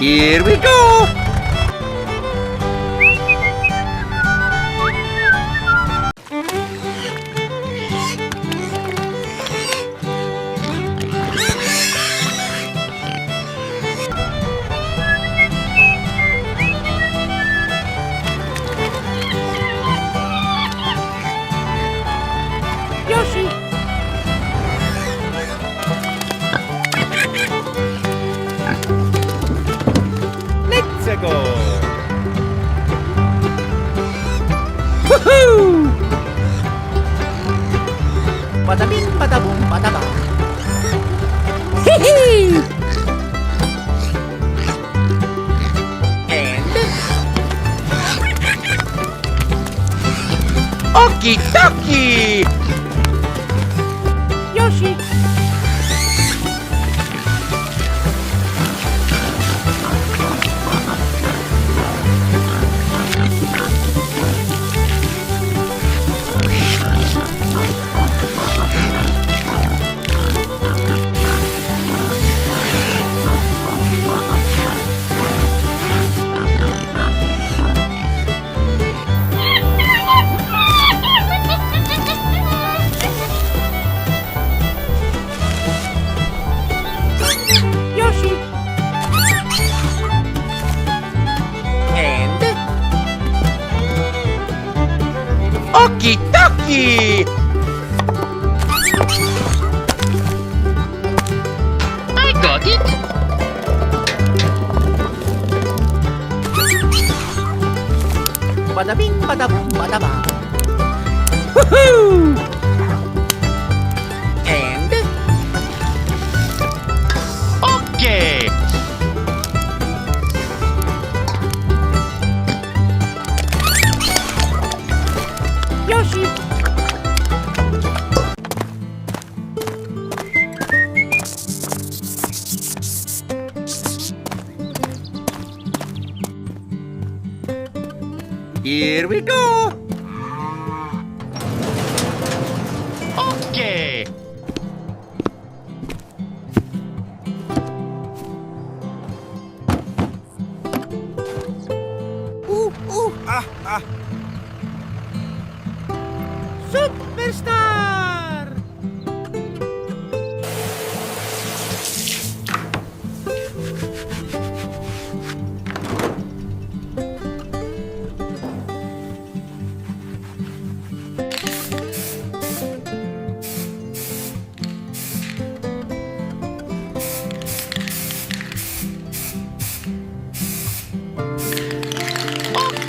Here we go! Yoshi! Let's go! Woohoo! Bada bing, bada boom, bada bang. Hee And... Okie dokie! Yoshi! Yoshi! And... Okie dokie! I got it! Bada bing, bada boom, bada bang. Woohoo! And... Okay! Yoshi! Here we go! Okay! Ooh, ooh! Superstar!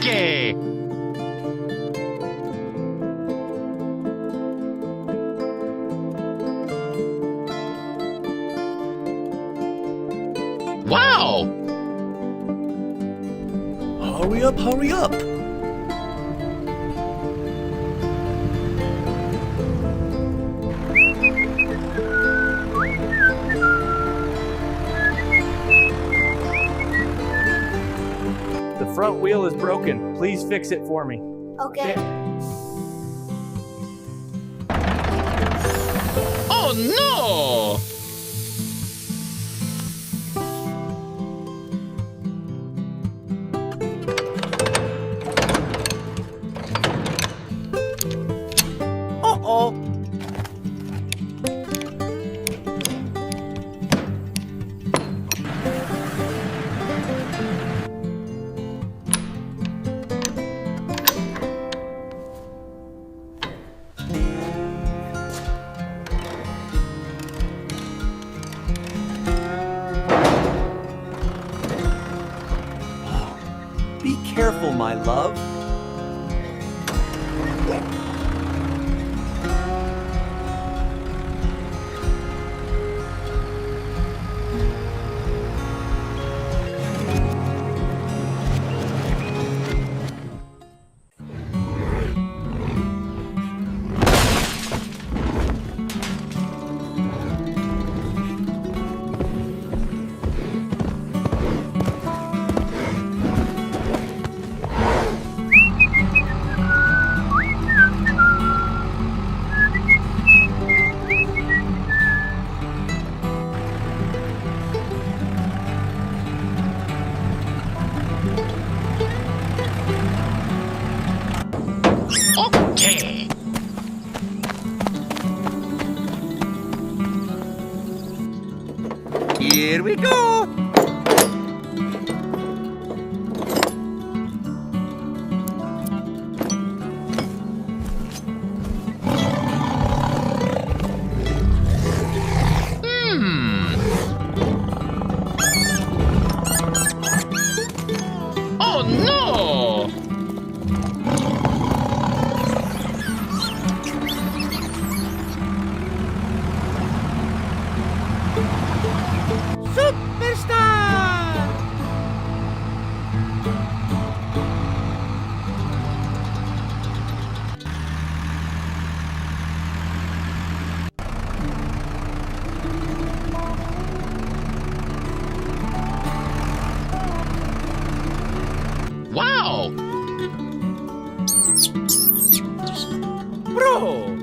Okay! Wow! Hurry up, hurry up! The front wheel is broken. Please fix it for me. Okay. Oh no! Uh-oh! Be careful, my love. Here we go. Oh no! Superstar! Wow! Pro!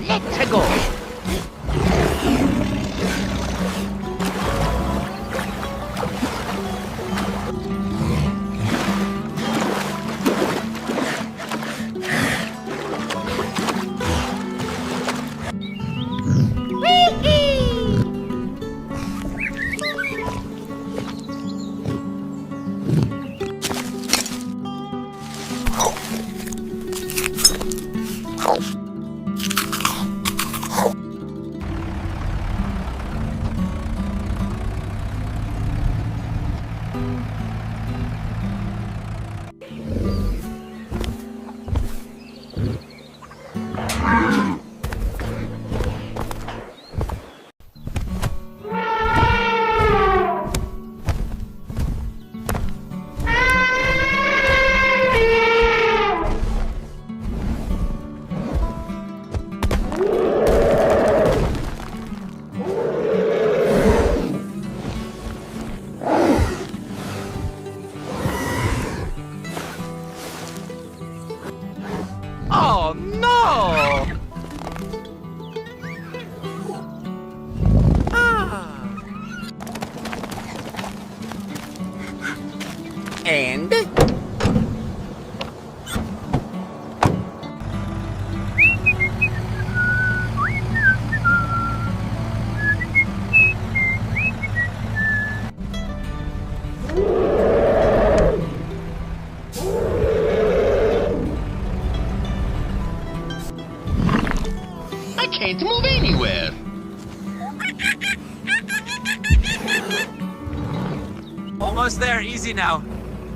Let's go. Oh no! Ah! And I can't move anywhere. Almost there. Easy now.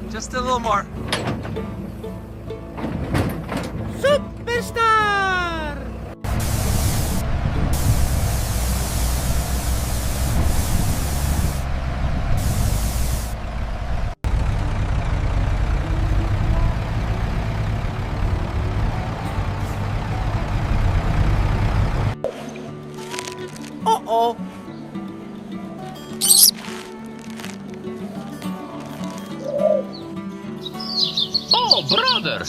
Just a little more. Superstar! Uh-oh! Oh, brother!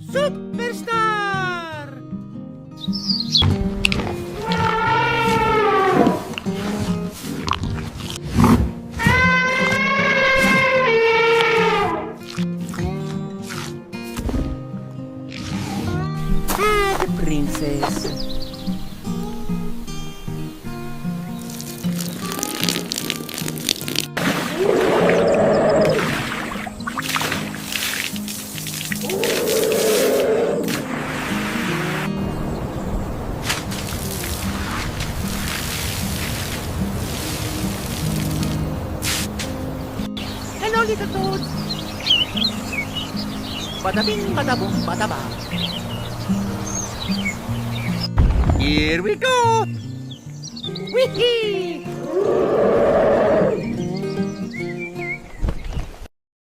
Superstar! Ah, the princess. Hello, little toad. Badabing, badabong, badaba. Here we go. Whee!